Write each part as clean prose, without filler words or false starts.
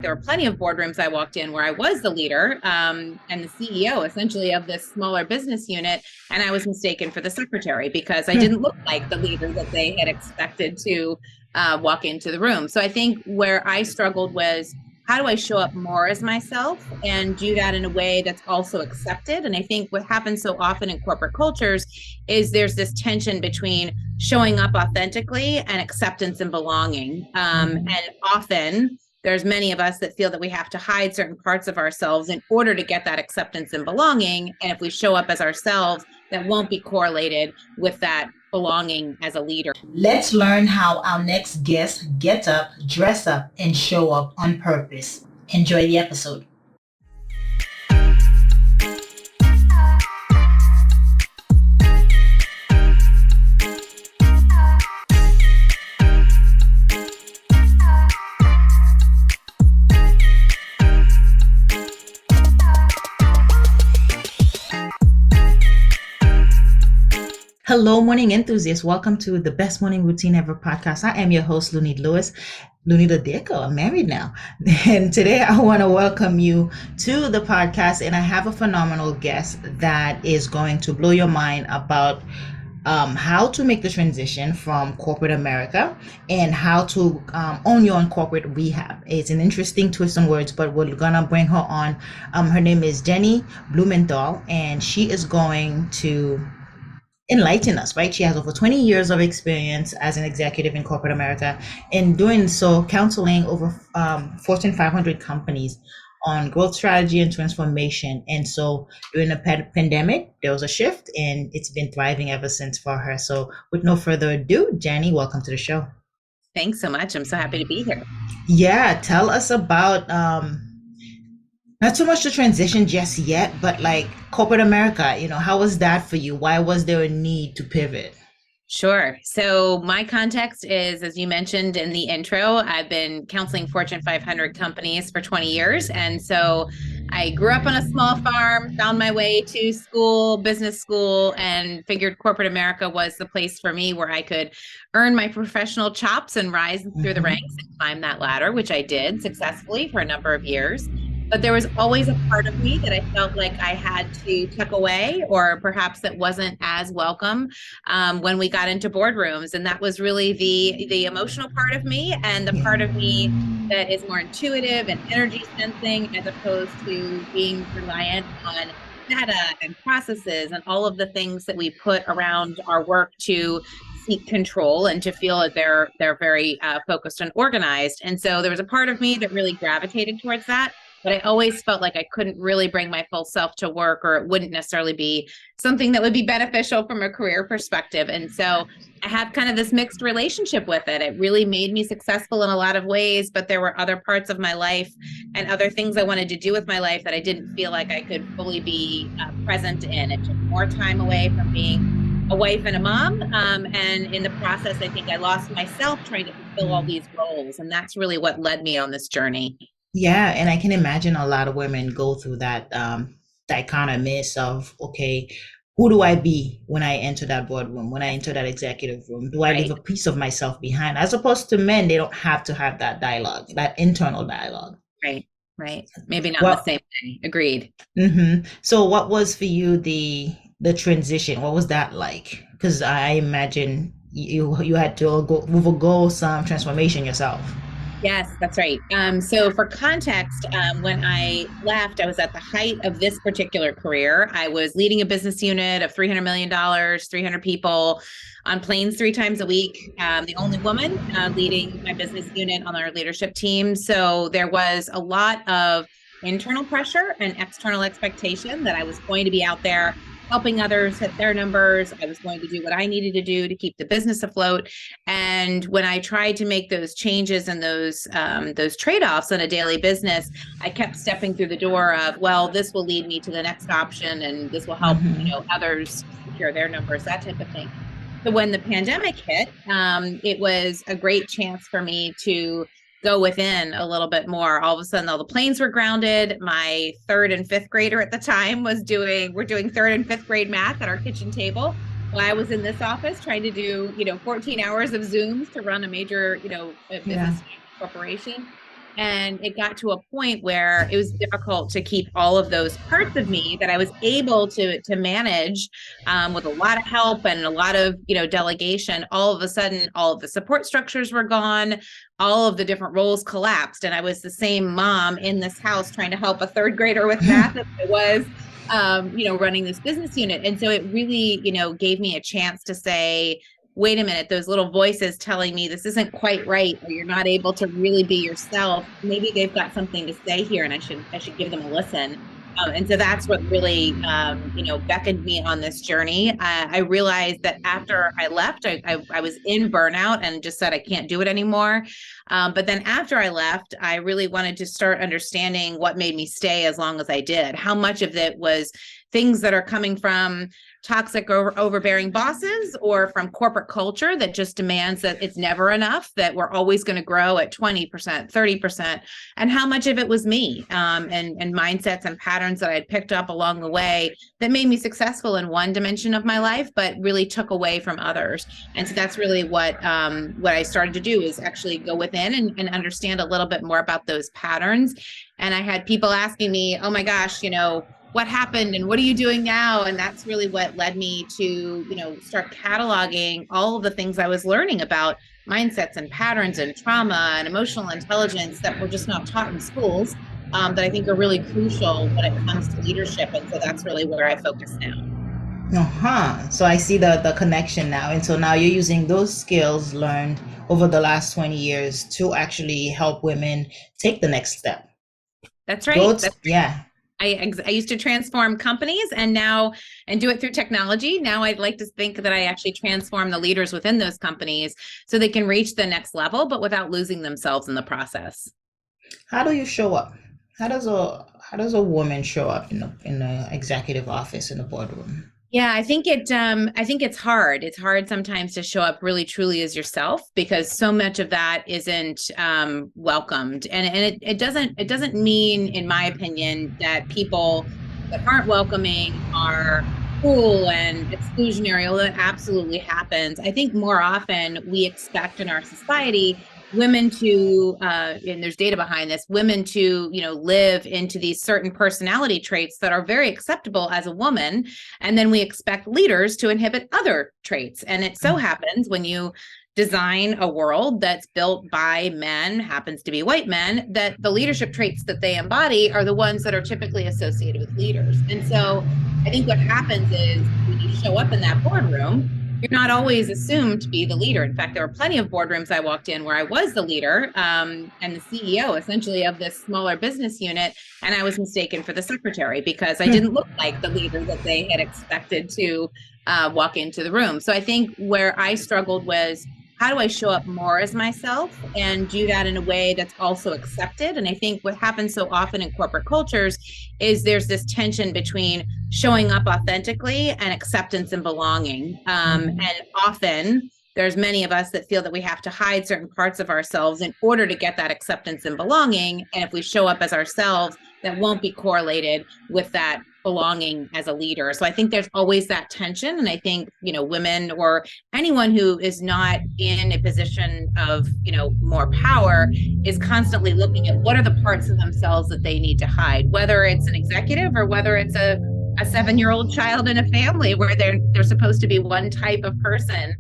There were plenty of boardrooms I walked in where I was the leader and the CEO essentially of this smaller business unit. And I was mistaken for the secretary because I didn't look like the leader that they had expected to walk into the room. So I think where I struggled was, how do I show up more as myself and do that in a way that's also accepted? And I think what happens so often in corporate cultures is there's this tension between showing up authentically and acceptance and belonging. And often there's many of us that feel that we have to hide certain parts of ourselves in order to get that acceptance and belonging. And if we show up as ourselves, that won't be correlated with that belonging as a leader. Let's learn how our next guest gets up, dress up, and show up on purpose. Enjoy the episode. Hello, morning enthusiasts. Welcome to the Best Morning Routine Ever podcast. I am your host, Lunita Lewis. Lunita Deco. I'm married now. And today I want to welcome you to the podcast. And I have a phenomenal guest that is going to blow your mind about how to make the transition from corporate America and how to own your own corporate rehab. It's an interesting twist on words, but we're gonna bring her on. Her name is Jenny Blumenthal, and she is going to enlighten us, right? She has over 20 years of experience as an executive in corporate America, and doing so, counseling over Fortune 500 companies on growth strategy and transformation. And so during the pandemic, there was a shift, and it's been thriving ever since for her. So with no further ado, Jenny, welcome to the show. Thanks so much. I'm so happy to be here. Yeah, tell us about not so much the transition just yet, but like corporate America, how was that for you? Why was there a need to pivot? Sure. So my context is, as you mentioned in the intro, I've been counseling Fortune 500 companies for 20 years. And so I grew up on a small farm, found my way to school, business school, and figured corporate America was the place for me where I could earn my professional chops and rise through the ranks and climb that ladder, which I did successfully for a number of years. But there was always a part of me that I felt like I had to tuck away, or perhaps that wasn't as welcome when we got into boardrooms. And that was really the emotional part of me, and the part of me that is more intuitive and energy sensing, as opposed to being reliant on data and processes and all of the things that we put around our work to seek control and to feel that they're very focused and organized. And so there was a part of me that really gravitated towards that. But I always felt like I couldn't really bring my full self to work, or it wouldn't necessarily be something that would be beneficial from a career perspective. And so I had kind of this mixed relationship with it. It really made me successful in a lot of ways, but there were other parts of my life and other things I wanted to do with my life that I didn't feel like I could fully be present in. It took more time away from being a wife and a mom. And in the process, I think I lost myself trying to fulfill all these roles. And that's really what led me on this journey. Yeah, and I can imagine a lot of women go through that dichotomous of, okay, who do I be when I enter that boardroom, when I enter that executive room? Do I leave a piece of myself behind? As opposed to men, they don't have to have that dialogue, that internal dialogue. Right. Maybe not the same way. Agreed. So what was for you the transition? What was that like? Because I imagine you had to undergo some transformation yourself. Yes, that's right. So for context, when I left, I was at the height of this particular career. I was leading a business unit of $300 million, 300 people on planes 3 times a week. The only woman leading my business unit on our leadership team. So there was a lot of internal pressure and external expectation that I was going to be out there helping others hit their numbers. I was going to do what I needed to do to keep the business afloat. And when I tried to make those changes and those trade-offs in a daily business, I kept stepping through the door of, well, this will lead me to the next option, and this will help others secure their numbers, that type of thing. So when the pandemic hit, it was a great chance for me to go within a little bit more. All of a sudden, all the planes were grounded. My 3rd and 5th grader at the time we're doing 3rd and 5th grade math at our kitchen table. While I was in this office trying to do, 14 hours of Zooms to run a major, business corporation. And it got to a point where it was difficult to keep all of those parts of me that I was able to manage with a lot of help and a lot of, delegation. All of a sudden, all of the support structures were gone. All of the different roles collapsed. And I was the same mom in this house trying to help a third grader with math as I was, running this business unit. And so it really, gave me a chance to say, wait a minute, those little voices telling me this isn't quite right, or you're not able to really be yourself. Maybe they've got something to say here, and I should give them a listen. And so that's what really, beckoned me on this journey. I realized that after I left, I was in burnout and just said, I can't do it anymore. But then after I left, I really wanted to start understanding what made me stay as long as I did. How much of it was things that are coming from toxic or overbearing bosses, or from corporate culture that just demands that it's never enough, that we're always going to grow at 20%, 30%, and how much of it was me, and mindsets and patterns that I'd picked up along the way that made me successful in one dimension of my life, but really took away from others. And so that's really what I started to do, is actually go within and understand a little bit more about those patterns. And I had people asking me, oh my gosh, what happened and what are you doing now? And that's really what led me to, start cataloging all of the things I was learning about mindsets and patterns and trauma and emotional intelligence that were just not taught in schools, that I think are really crucial when it comes to leadership. And so that's really where I focus now. So I see the connection now. And so now you're using those skills learned over the last 20 years to actually help women take the next step. That's right. Yeah. I used to transform companies and do it through technology. Now I'd like to think that I actually transform the leaders within those companies so they can reach the next level, but without losing themselves in the process. How do you show up? How does a woman show up in the executive office, in the boardroom? Yeah, I think it's hard. It's hard sometimes to show up really truly as yourself, because so much of that isn't welcomed. And it doesn't mean, in my opinion, that people that aren't welcoming are cruel and exclusionary, although that absolutely happens. I think more often we expect in our society women to, and there's data behind this, women to, live into these certain personality traits that are very acceptable as a woman. And then we expect leaders to inhibit other traits. And it so happens when you design a world that's built by men, happens to be white men, that the leadership traits that they embody are the ones that are typically associated with leaders. And so I think what happens is when you show up in that boardroom, you're not always assumed to be the leader. In fact, there were plenty of boardrooms I walked in where I was the leader, and the CEO essentially of this smaller business unit, and I was mistaken for the secretary because I didn't look like the leader that they had expected to walk into the room. So I think where I struggled was, how do I show up more as myself and do that in a way that's also accepted? And I think what happens so often in corporate cultures is there's this tension between showing up authentically and acceptance and belonging. And often there's many of us that feel that we have to hide certain parts of ourselves in order to get that acceptance and belonging. And if we show up as ourselves, that won't be correlated with that belonging as a leader. So I think there's always that tension. And I think, women or anyone who is not in a position of, more power is constantly looking at what are the parts of themselves that they need to hide, whether it's an executive or whether it's a 7-year-old child in a family where they're supposed to be one type of person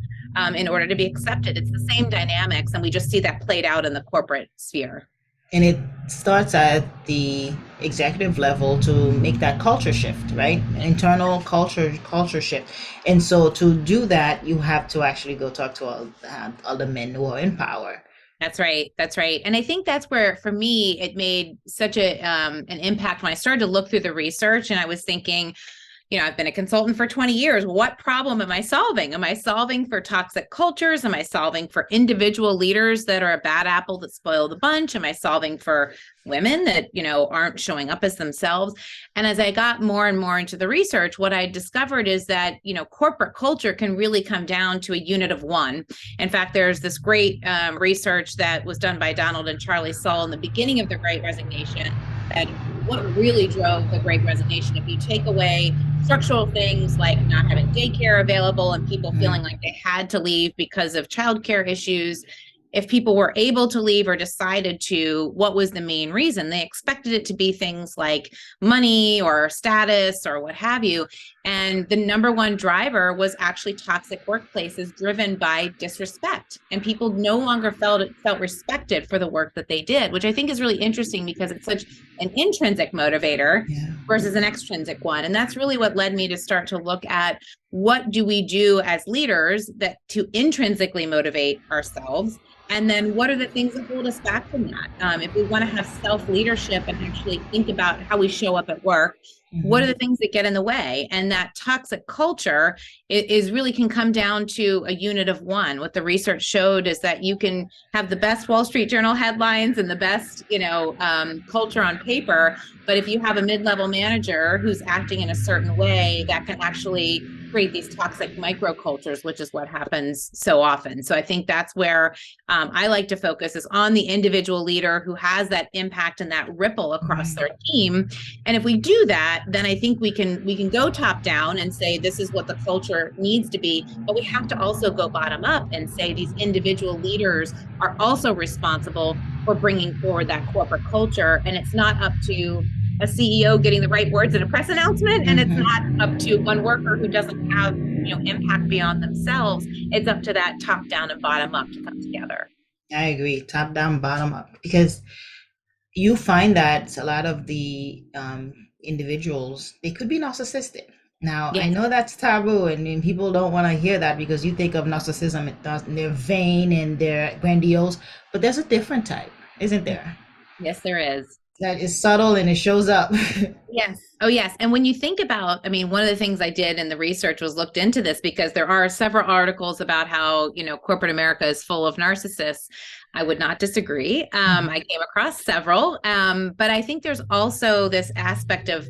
in order to be accepted. It's the same dynamics. And we just see that played out in the corporate sphere. And it starts at the executive level to make that culture shift, right? Internal culture shift. And so to do that, you have to actually go talk to all the men who are in power. That's right. And I think that's where, for me, it made such an impact when I started to look through the research, and I was thinking, I've been a consultant for 20 years. What problem am I solving? Am I solving for toxic cultures? Am I solving for individual leaders that are a bad apple that spoil the bunch? Am I solving for women that, aren't showing up as themselves? And as I got more and more into the research, what I discovered is that, corporate culture can really come down to a unit of one. In fact, there's this great research that was done by Donald and Charlie Sull in the beginning of the Great Resignation, that what really drove the Great Resignation, if you take away structural things like not having daycare available and people feeling like they had to leave because of childcare issues, if people were able to leave or decided to, what was the main reason? They expected it to be things like money or status or what have you. And the number one driver was actually toxic workplaces driven by disrespect. And people no longer felt respected for the work that they did, which I think is really interesting because it's such an intrinsic motivator versus an extrinsic one. And that's really what led me to start to look at what do we do as leaders that to intrinsically motivate ourselves. And then what are the things that hold us back from that? If we want to have self-leadership and actually think about how we show up at work, what are the things that get in the way? And that toxic culture is really can come down to a unit of one. What the research showed is that you can have the best Wall Street Journal headlines and the best, culture on paper, but if you have a mid-level manager who's acting in a certain way, that can actually create these toxic microcultures, which is what happens so often. So I think that's where I like to focus is on the individual leader who has that impact and that ripple across their team. And if we do that, then I think we can go top down and say this is what the culture needs to be, but we have to also go bottom up and say these individual leaders are also responsible for bringing forward that corporate culture. And it's not up to a CEO getting the right words in a press announcement, and it's not up to one worker who doesn't have impact beyond themselves. It's up to that top down and bottom up to come together. I agree, top down, bottom up, because you find that a lot of the individuals, they could be narcissistic. Now, I know that's taboo, and people don't want to hear that because you think of narcissism, they're vain and they're grandiose, but there's a different type, isn't there? Yes, there is. That is subtle and it shows up. Yes. Oh, yes. And when you think about, one of the things I did in the research was looked into this because there are several articles about how, corporate America is full of narcissists. I would not disagree. I came across several, but I think there's also this aspect of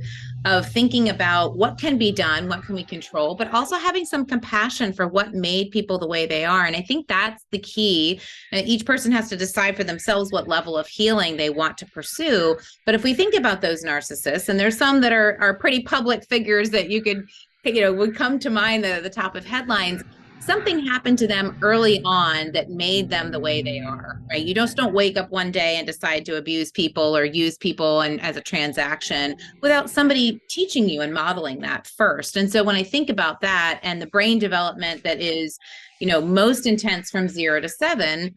thinking about what can be done, what can we control, but also having some compassion for what made people the way they are. And I think that's the key. Each person has to decide for themselves what level of healing they want to pursue. But if we think about those narcissists, and there's some that are pretty public figures that you could, would come to mind, the top of headlines. Something happened to them early on that made them the way they are, right? You just don't wake up one day and decide to abuse people or use people and as a transaction without somebody teaching you and modeling that first. And so when I think about that and the brain development that is, most intense from 0 to 7,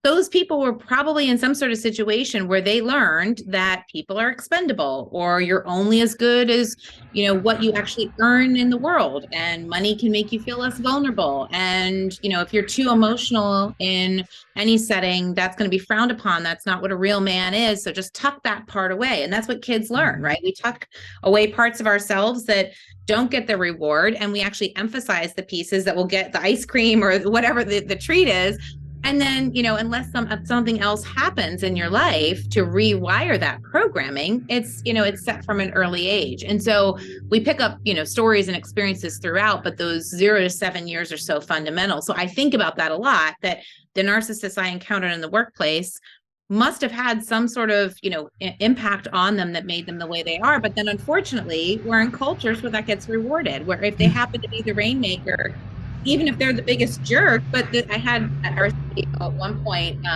those people were probably in some sort of situation where they learned that people are expendable, or you're only as good as, what you actually earn in the world, and money can make you feel less vulnerable. And, if you're too emotional in any setting, that's going to be frowned upon. That's not what a real man is. So just tuck that part away. And that's what kids learn, right? We tuck away parts of ourselves that don't get the reward, and we actually emphasize the pieces that will get the ice cream or whatever the treat is. And then, unless something else happens in your life to rewire that programming, it's set from an early age. And so we pick up, stories and experiences throughout, but those 0 to 7 years are so fundamental. So I think about that a lot, that the narcissists I encountered in the workplace must have had some sort of, impact on them that made them the way they are. But then unfortunately, we're in cultures where that gets rewarded, where if they happen to be the rainmaker, even if they're the biggest jerk. But I had at one point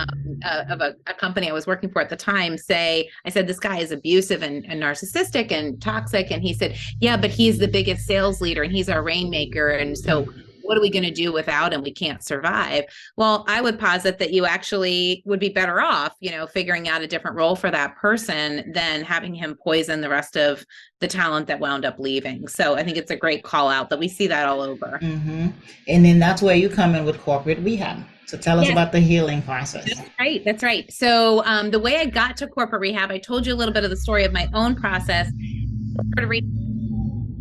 of a company I was working for at the time I said, this guy is abusive and narcissistic and toxic. And he said, yeah, but he's the biggest sales leader and he's our rainmaker. And so what are we going to do without him? We can't survive. Well, I would posit that you actually would be better off, figuring out a different role for that person than having him poison the rest of the talent that wound up leaving. So I think it's a great call out that we see that all over. Mm-hmm. And then that's where you come in with corporate rehab. So tell us about the healing process. That's right. So the way I got to corporate rehab, I told you a little bit of the story of my own process.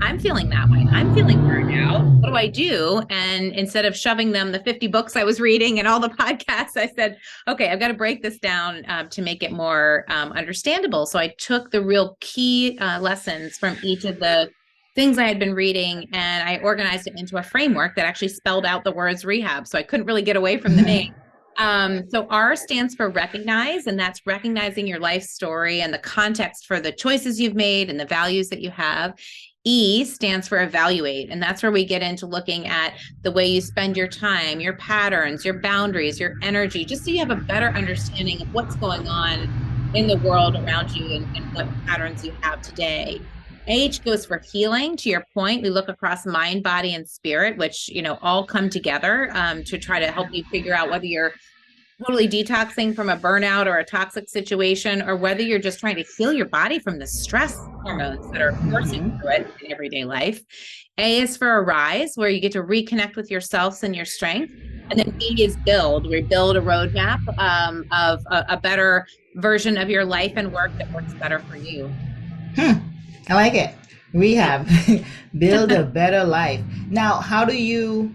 I'm feeling that way. I'm feeling burned out. What do I do? And instead of shoving them the 50 books I was reading and all the podcasts, I said, okay, I've got to break this down to make it more understandable. So I took the real key lessons from each of the things I had been reading, and I organized it into a framework that actually spelled out the words rehab. So I couldn't really get away from the name. So R stands for recognize, and that's recognizing your life story and the context for the choices you've made and the values that you have. E stands for evaluate. And that's where we get into looking at the way you spend your time, your patterns, your boundaries, your energy, just so you have a better understanding of what's going on in the world around you and what patterns you have today. H goes for healing. To your point, we look across mind, body, and spirit, which, all come together to try to help you figure out whether you're totally detoxing from a burnout or a toxic situation, or whether you're just trying to heal your body from the stress hormones that are coursing through it in everyday life. A is for arise, where you get to reconnect with yourself and your strength. And then B is build, where you build a roadmap of a better version of your life and work that works better for you. I like it. Rehab, build a better life. Now, how do you,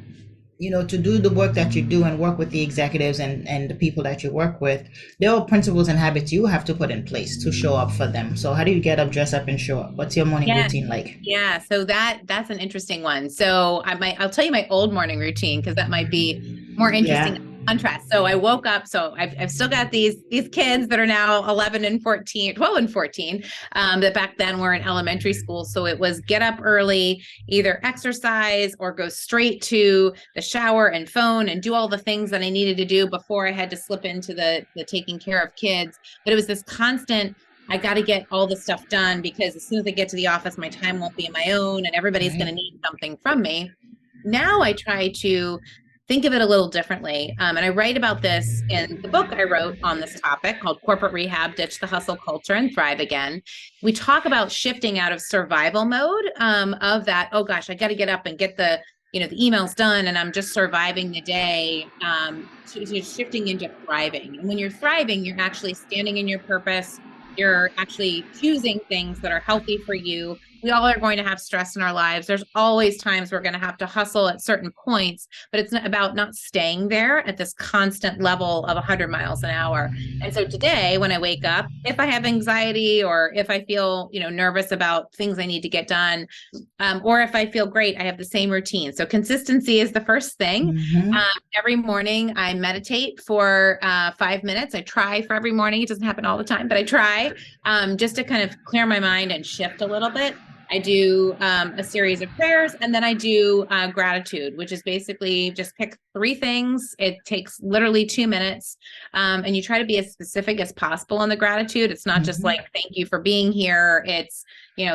to do the work that you do and work with the executives and the people that you work with, there are principles and habits you have to put in place to show up for them. So how do you get up, dress up, and show up? What's your morning routine like? Yeah, so that's an interesting one. So I'll tell you my old morning routine, because that might be more interesting. Contrast. So I woke up, so I've still got these kids that are now 11 and 14, 12 and 14, that back then were in elementary school. So it was get up early, either exercise or go straight to the shower and phone and do all the things that I needed to do before I had to slip into the taking care of kids. But it was this constant, I got to get all this stuff done, because as soon as I get to the office, my time won't be my own and everybody's going to need something from me. Now I try to think of it a little differently. And I write about this in the book I wrote on this topic called Corporate Rehab, Ditch the Hustle Culture and Thrive Again. We talk about shifting out of survival mode of that, oh gosh, I got to get up and get the emails done and I'm just surviving the day, to shifting into thriving. And when you're thriving, you're actually standing in your purpose. You're actually choosing things that are healthy for you. We all are going to have stress in our lives. There's always times we're going to have to hustle at certain points, but it's not about not staying there at this constant level of 100 miles an hour. And so today, when I wake up, if I have anxiety or if I feel, nervous about things I need to get done, or if I feel great, I have the same routine. So consistency is the first thing. Every morning I meditate for 5 minutes. I try for every morning. It doesn't happen all the time, but I try just to kind of clear my mind and shift a little bit. I do a series of prayers, and then I do gratitude, which is basically just pick 3 things. It takes literally 2 minutes, and you try to be as specific as possible on the gratitude. It's not just like, thank you for being here. It's,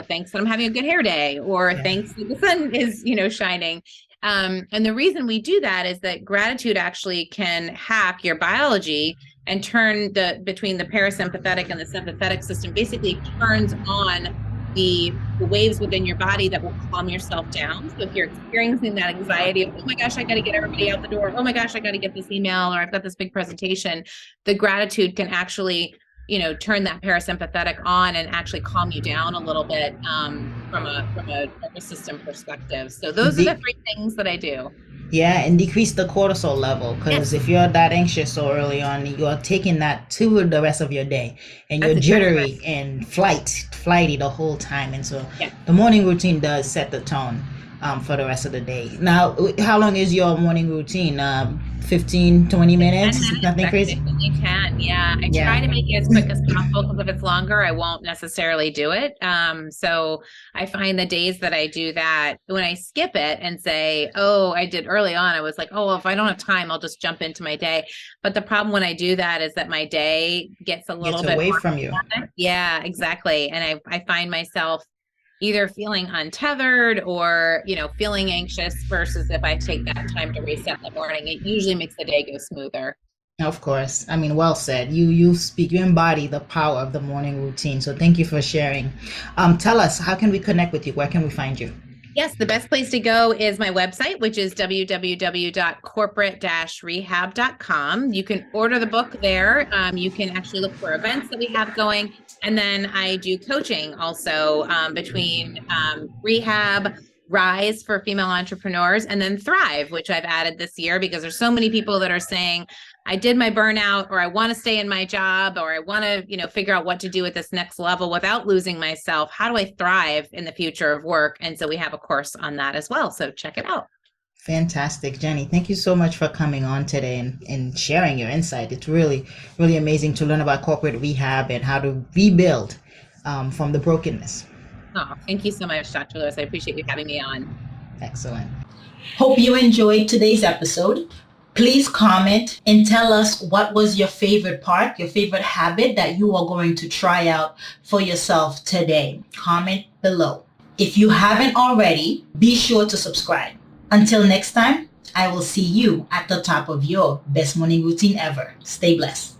thanks that I'm having a good hair day, or thanks that the sun is, shining. And the reason we do that is that gratitude actually can hack your biology and turn between the parasympathetic and the sympathetic system, basically turns on the waves within your body that will calm yourself down. So if you're experiencing that anxiety of, oh my gosh, I got to get everybody out the door. Oh my gosh, I got to get this email, or I've got this big presentation. The gratitude can actually, turn that parasympathetic on and actually calm you down a little bit from a nervous system perspective. So those are the 3 things that I do. Yeah, and decrease the cortisol level, because if you're that anxious so early on, you're taking that to the rest of your day, and you're jittery and flighty the whole time. And so the morning routine does set the tone for the rest of the day. Now, how long is your morning routine? 15, 20 minutes? Nothing crazy? You can, yeah. I try to make it as quick as possible, because if it's longer, I won't necessarily do it. So I find the days that I do that, when I skip it and say, oh, I did early on, I was like, oh, well, if I don't have time, I'll just jump into my day. But the problem when I do that is that my day gets a little bit away from you. Yeah, exactly. And I find myself either feeling untethered or, feeling anxious, versus if I take that time to reset in the morning, it usually makes the day go smoother. Of course. I mean, well said. You embody the power of the morning routine. So thank you for sharing. Tell us, how can we connect with you? Where can we find you? Yes, the best place to go is my website, which is www.corporate-rehab.com. You can order the book there. You can actually look for events that we have going. And then I do coaching also between rehab, Rise for female entrepreneurs, and then Thrive, which I've added this year because there's so many people that are saying, I did my burnout, or I want to stay in my job, or I want to, figure out what to do at this next level without losing myself. How do I thrive in the future of work? And so we have a course on that as well. So check it out. Fantastic, Jenny. Thank you so much for coming on today and sharing your insight. It's really, really amazing to learn about corporate rehab and how to rebuild from the brokenness. Oh, thank you so much, Dr. Lewis. I appreciate you having me on. Excellent. Hope you enjoyed today's episode. Please comment and tell us what was your favorite part, your favorite habit that you are going to try out for yourself today. Comment below. If you haven't already, be sure to subscribe. Until next time, I will see you at the top of your best morning routine ever. Stay blessed.